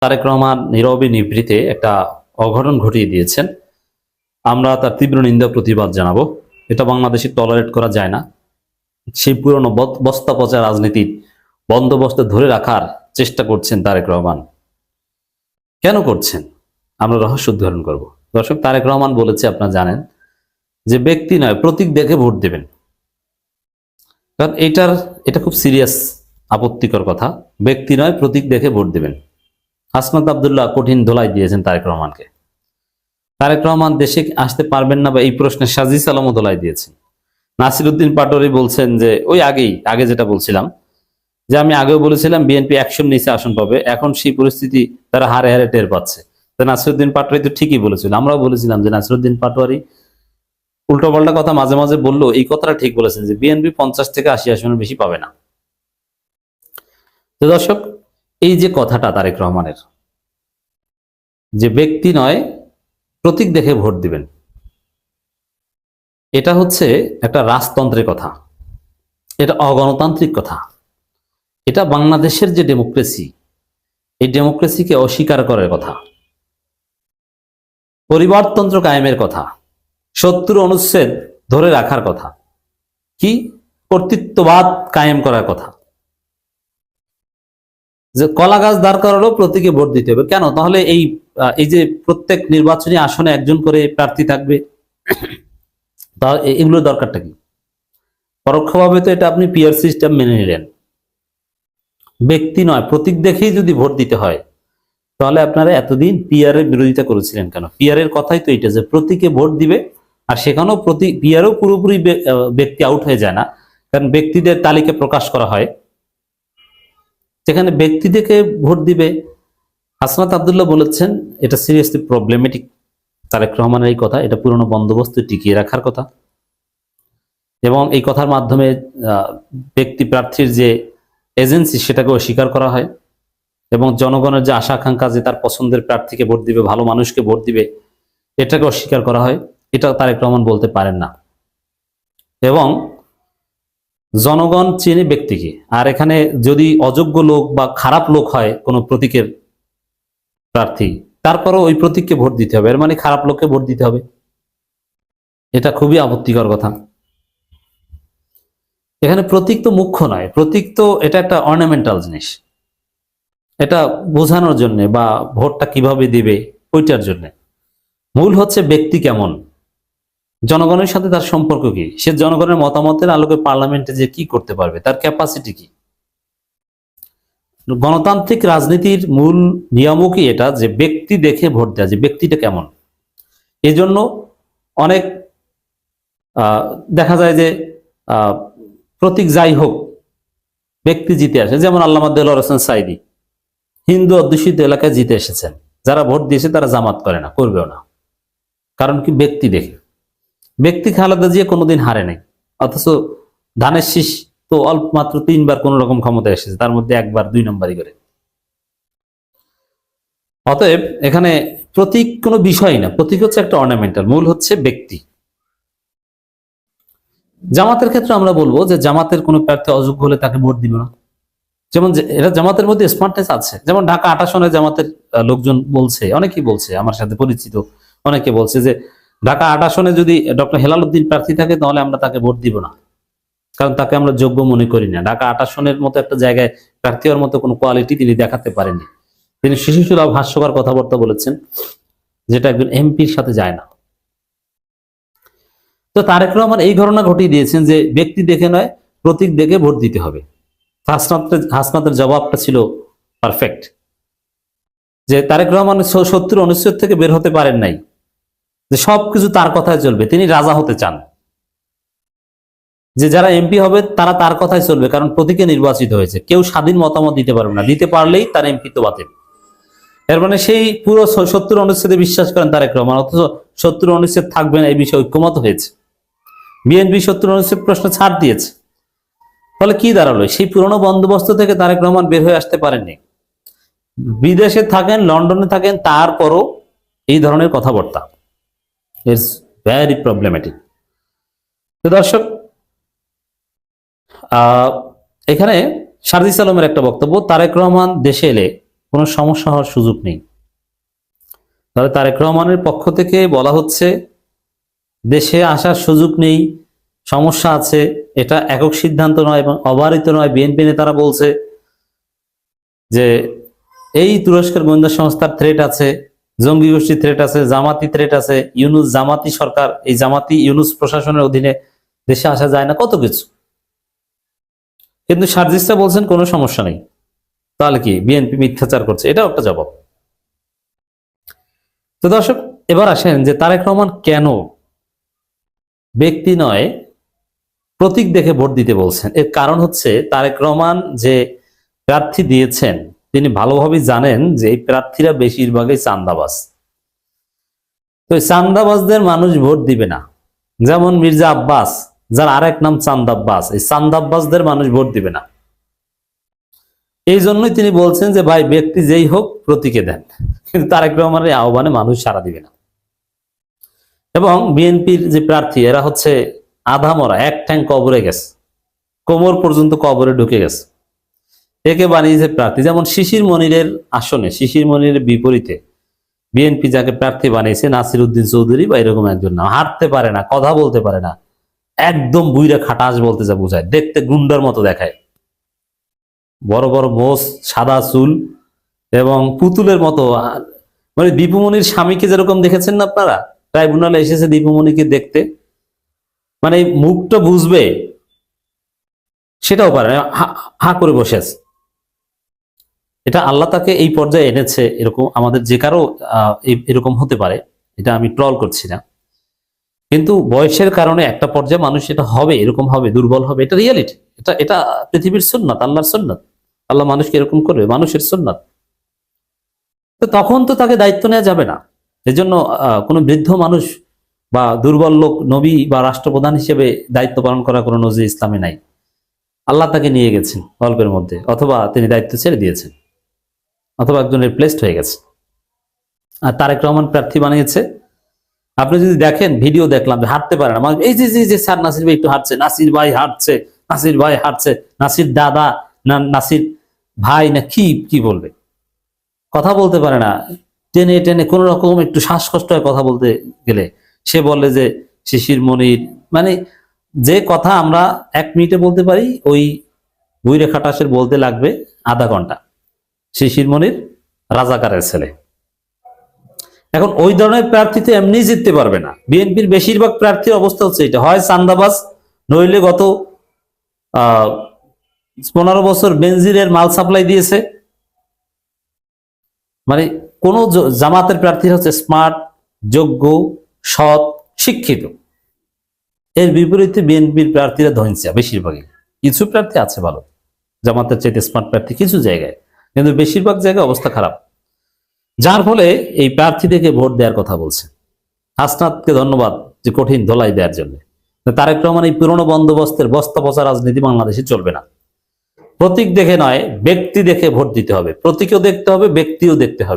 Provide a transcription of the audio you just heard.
তারেক রহমান নীরবে নিভৃতে একটা অঘটন ঘটিয়ে দিয়েছেন। আমরা তার তীব্র নিন্দা প্রতিবাদ জানাবো। এটা বাংলাদেশে টলারেট করা যায় না। সেই পুরনো বস্তা পচা রাজনীতির বন্দোবস্ত ধরে রাখার চেষ্টা করছেন তারেক রহমান। কেন করছেন আমরা রহস্য উদ্ঘাটন করব। দর্শক, তারেক রহমান বলেছে, আপনারা জানেন, যে ব্যক্তি নয় প্রতীক দেখে ভোট দেবেন। কারণ এটা খুব সিরিয়াস, আপত্তিকর কথা। ব্যক্তি নয় প্রতীক দেখে ভোট দেবেন। হাসনাত আব্দুল্লাহ কঠিন ধোলাই দিয়েছেন তারেক রহমানকে। তারেক রহমান দেশে আসতে পারবেন না বা এই প্রশ্নে সাজিস আলমও ধোলাই দিয়েছেন। নাসিরউদ্দিন পাটোয়ারি বলছেন যে ওই আগে যেটা বলছিলাম, যে আমি আগেও বলেছিলাম বিএনপি 100 নিচে আসন পাবে, এখন সেই পরিস্থিতি তারা হারে হারে টের পাচ্ছে। তো নাসিরউদ্দিন পাটোয়ারি তো ঠিকই বলেছিল। আমরাও বলেছিলাম যে নাসিরউদ্দিন পাটোয়ারি উল্টোপাল্টা কথা মাঝে মাঝে বললো, এই কথাটা ঠিক বলেছেন যে বিএনপি 50 থেকে 80 আসনের বেশি পাবে না। তো দর্শক, এই যে কথাটা তারেক রহমানের, যে ব্যক্তি নয় প্রতীক দেখে ভোট দিবেন, এটা হচ্ছে একটা রাজতন্ত্রের কথা, এটা অগণতান্ত্রিক কথা, এটা বাংলাদেশের যে ডেমোক্রেসি, এই ডেমোক্রেসিকে অস্বীকার করার কথা, পরিবারতন্ত্র কায়েমের কথা, 70 অনুচ্ছেদ ধরে রাখার কথা, কি কর্তৃত্ববাদ কায়েম করার কথা। যে কলা গাছ দাঁড় করালো প্রতীকে ভোট দিতে হবে কেন? তাহলে এই যে প্রত্যেক নির্বাচনী আসনে একজন করে প্রার্থী থাকবে, তাহলে এগুলোর দরকারটা কি? পরোক্ষভাবে তো এটা আপনি পিয়ার সিস্টেম মেনে নিলেন। ব্যক্তি নয় প্রতীক দেখেই যদি ভোট দিতে হয়, তাহলে আপনারা এতদিন পিয়ারের বিরোধিতা করেছিলেন কেন? পিয়ারের কথাই তো এটা, যে প্রতীকে ভোট দিবে। আর সেখানেও পিয়ারও পুরোপুরি ব্যক্তি আউট হয়ে যায় না, কারণ ব্যক্তিদের তালিকা প্রকাশ করা হয়, যেখানে ব্যক্তি দেখে ভোট দিবে। হাসনাত আব্দুল্লাহ বলেছেন এটা সিরিয়াসলি প্রবলেমেটিক। তারেক রহমানের এই কথা, এটা পুরনো বন্দোবস্ত টিকিয়ে রাখার কথা, এবং এই কথার মাধ্যমে ব্যক্তি প্রার্থীর যে এজেন্সি সেটাকে অস্বীকার করা হয়, এবং জনগণের যে আশা আকাঙ্ক্ষা যে তার পছন্দের প্রার্থীকে ভোট দিবে, ভালো মানুষকে ভোট দিবে, এটাকে অস্বীকার করা হয়। এটা তারেক রহমান বলতে পারেন না। এবং জনগণ চেনে ব্যক্তিকে, আর এখানে যদি অযোগ্য লোক বা খারাপ লোক হয় কোনো প্রতীকের প্রার্থী, তারপরও ওই প্রতীককে ভোট দিতে হবে, এর মানে খারাপ লোককে ভোট দিতে হবে। এটা খুবই আপত্তিকর কথা। এখানে প্রতীক তো মুখ্য নয়, প্রতীক তো এটা একটা অর্নামেন্টাল জিনিস, এটা বোঝানোর জন্য বা ভোটটা কিভাবে দিবে ওইটার জন্য। মূল হচ্ছে ব্যক্তি কেমন, জনগণের সাথে তার সম্পর্ক কি, সে জনগণের মতামতের আলোকে পার্লামেন্টে যে কি করতে পারবে, তার ক্যাপাসিটি কি। গণতান্ত্রিক রাজনীতির মূল নিয়মও কি এটা, যে ব্যক্তি দেখে ভোট দেওয়া, যে ব্যক্তিটা কেমন। এজন্য অনেক দেখা যায় যে প্রতীক যাই হোক ব্যক্তি জিতে আসে। যেমন আল্লামা দেলোয়ার হোসেন সাঈদী হিন্দু অধ্যুষিত এলাকায় জিতে এসেছেন, যারা ভোট দিয়েছে তারা জামাত করে না, করবেও না। কারণ কি? ব্যক্তি দেখে। ব্যক্তি খালেদা জিয়া কোনোদিন হারে নাই, অথচ ধানের শীষ তো অল্প মাত্র 3 বার কোন রকম ক্ষমতায় এসেছে, তার মধ্যে একবার 2 নম্বরই করে। অতএব এখানে প্রতীক কোনো বিষয় না, প্রতীক হচ্ছে একটা অর্নামেন্টাল, মূল হচ্ছে ব্যক্তি। জামাতের ক্ষেত্রে আমরা বলবো যে জামাতের কোনো প্রার্থী অযোগ্য হলে তাকে ভোট দিব না। যেমন এটা জামাতের মধ্যে স্মার্টনেস আছে। যেমন ঢাকা 8 আসনে জামাতের লোকজন বলছে, অনেকেই বলছে, আমার সাথে পরিচিত অনেকে বলছে যে ঢাকা 8 আসনে যদি ডক্টর হেলাল উদ্দিন প্রার্থী থাকে তাহলে আমরা তাকে ভোট দিব না, কারণ তাকে আমরা যোগ্য মনে করি না। ঢাকা 8 আসনের মতো একটা জায়গায় প্রার্থী হওয়ার মতো কোনো কোয়ালিটি তিনি দেখাতে পারেননি। তিনি শিশুসুলভ হাস্যকর কথাবার্তা বলেছেন, যেটা একজন এমপির সাথে যায় না। তো তারেক রহমান এই ঘটনা ঘটিয়ে দিয়েছেন যে ব্যক্তি দেখে নয় প্রতীক দেখে ভোট দিতে হবে। হাসনাতের জবাবটা ছিল পারফেক্ট, যে তারেক রহমান 70 অনুচ্ছেদ থেকে বের হতে পারেন নাই, যে সবকিছু তার কথায় চলবে। তিনি রাজা হতে চান, যে যারা এমপি হবে তারা তার কথাই চলবে, কারণ প্রতীকে নির্বাচিত হয়েছে, কেউ স্বাধীন মতামত দিতে পারবে না, দিতে পারলেই তার এমপিত্ব বাতিল। এর মানে সেই পুরো 70 অনুচ্ছেদে বিশ্বাস করেন তারেক রহমান, অথচ 70 অনুচ্ছেদ থাকবে না এই বিষয়ে ঐক্যমত হয়েছে। বিএনপি 70 অনুচ্ছেদ প্রশ্ন ছাড় দিয়েছে। ফলে কি দাঁড়ালো? সেই পুরনো বন্দোবস্ত থেকে তারেক রহমান বের হয়ে আসতে পারেননি। বিদেশে থাকেন, লন্ডনে থাকেন, তারপরও এই ধরনের কথাবার্তা, ইটস ভেরি প্রবলেমেটিক। তো দর্শক, এখানে সারজিস আলমের একটা বক্তব্য, তারেক রহমান দেশে এলে কোনো সমস্যা হওয়ার সুযোগ নেই। তাহলে তারেক রহমানের পক্ষ থেকে বলা হচ্ছে দেশে আসার সুযোগ নেই, সমস্যা আছে, এটা একক সিদ্ধান্ত নয় এবং অবারিত নয়। বিএনপি নেতারা বলছে যে এই তুরস্কের গোয়েন্দা সংস্থার থ্রেট আছে, জঙ্গি গোষ্ঠীর থ্রেট আছে, জামাতি থ্রেট আছে, ইউনুস জামাতি সরকার, এই জামাতি ইউনুস প্রশাসনের অধীনে দেশে আসা যায় না, কত কিছু। কিন্তু সার্জিসটা বলছেন কোনো সমস্যা নেই। তাহলে কি বিএনপি মিথ্যাচার করছে? এটাও একটা জবাব। তো দর্শক, এবার আসেন যে তারেক রহমান কেন ব্যক্তি নয় প্রতীক দেখে ভোট দিতে বলছেন। এর কারণ হচ্ছে তারেক রহমান যে প্রার্থী দিয়েছেন তিনি ভালোভাবেই জানেন যে এই প্রার্থীরা বেশিরভাগই চান্দাবাজ। তো এই চান্দাবাজদের মানুষ ভোট দিবে না। যেমন মির্জা আব্বাস, যার আরেক নাম চান্দাব্বাস, এই চান্দাব্বাসদের মানুষ ভোট দিবে না। এই জন্যই তিনি বলছেন যে ভাই ব্যক্তি যেই হোক প্রতীকে দেন। কিন্তু তারেক রহমানের আহ্বানে মানুষ সাড়া দিবে না। এবং বিএনপির যে প্রার্থী এরা হচ্ছে আধা মরা, এক ঠ্যাং কবরে গেছে, কোমর পর্যন্ত কবরে ঢুকে গেছে, একে বানিয়েছে প্রার্থী। যেমন শিশির মনিরের আসনে, শিশির মনিরের বিপরীতে বিএনপি যাকে প্রার্থী বানিয়েছে নাসির উদ্দিন চৌধুরী বা এরকম একজন নাম, হাঁটতে পারে না, কথা বলতে পারে না, একদম খাটাস বলতে যা বোঝায়, দেখতে গুন্ডার মতো দেখায়, বড় বড় মোষ, সাদা চুল এবং পুতুলের মতো। মানে দীপুমনির স্বামীকে যেরকম দেখেছেন না আপনারা, ট্রাইব্যুনালে এসেছে দীপুমনিকে দেখতে, মানে মুখটা বুঝবে সেটাও পারে না, হা করে বসে আছে। এটা আল্লাহ তাকে এই পর্যায়ে এনেছে, এরকম আমাদের যে কারো এরকম হতে পারে, এটা আমি ট্রল করছি না। কিন্তু বয়সের কারণে একটা পর্যায়ে মানুষ এটা হবে, এরকম হবে, দুর্বল হবে, এটা রিয়ালিটি, এটা পৃথিবীর সুন্নাত, আল্লাহর সুন্নাত। আল্লাহ মানুষকে এরকম করবে, মানুষের সুন্নাত। তো তখন তো তাকে দায়িত্ব নেওয়া যাবে না। এজন্য কোনো বৃদ্ধ মানুষ বা দুর্বল লোক নবী বা রাষ্ট্রপ্রধান হিসেবে দায়িত্ব পালন করা কোনো নজির ইসলামে নাই। আল্লাহ তাকে নিয়ে গেছেন গল্পের মধ্যে, অথবা তিনি দায়িত্ব ছেড়ে দিয়েছেন, অথবা একজন রিপ্লেসড হয়ে গেছে। আর তারেক রহমান প্রার্থী বানিয়েছে। আপনি যদি দেখেন, ভিডিও দেখলাম, হাঁটতে পারে না, এই যে স্যার নাসির ভাই একটু হাঁটছে, নাসির ভাই হাঁটছে, নাসির ভাই হাঁটছে, নাসির দাদা না নাসির ভাই না কি বলবে, কথা বলতে পারে না, টেনে টেনে কোন রকম একটু শ্বাসকষ্ট হয় কথা বলতে গেলে। সে বলে যে শিশির মনির, মানে যে কথা আমরা 1 মিনিটে বলতে পারি ওই বুইরে খাটাসের বলতে লাগবে আধা ঘন্টা। শিশির মনির রাজাকারের ছেলে। এখন ওই ধরনের প্রার্থীতে এমনি জিততে পারবে না। বিএনপির বেশিরভাগ প্রার্থীর অবস্থা হচ্ছে এটা, হয় চান্দাবাজ, নইলে গত 15 বছর বেনজিরের মাল সাপ্লাই দিয়েছে। মানে কোন জামাতের প্রার্থীরা হচ্ছে স্মার্ট, যোগ্য, সৎ, শিক্ষিত। এর বিপরীতে বিএনপির প্রার্থীরা ধৈর্যা বেশিরভাগই। কিছু প্রার্থী আছে ভালো, জামাতের চাইতে স্মার্ট প্রার্থী কিছু জায়গায়, কিন্তু বেশিরভাগ জায়গায় অবস্থা খারাপ। যার ফলে এই প্রার্থী থেকে ভোট দেওয়ার কথা বলছে। হাসনাতকে ধন্যবাদ যে কঠিন ধোলাই দেওয়ার জন্য। তারেক রহমান এই পুরনো বন্দোবস্তের বস্তা পচা রাজনীতি বাংলাদেশে চলবে না। প্রতীক দেখে নয়, ব্যক্তি দেখে ভোট দিতে হবে। প্রতীকও দেখতে হবে, ব্যক্তিও দেখতে হবে।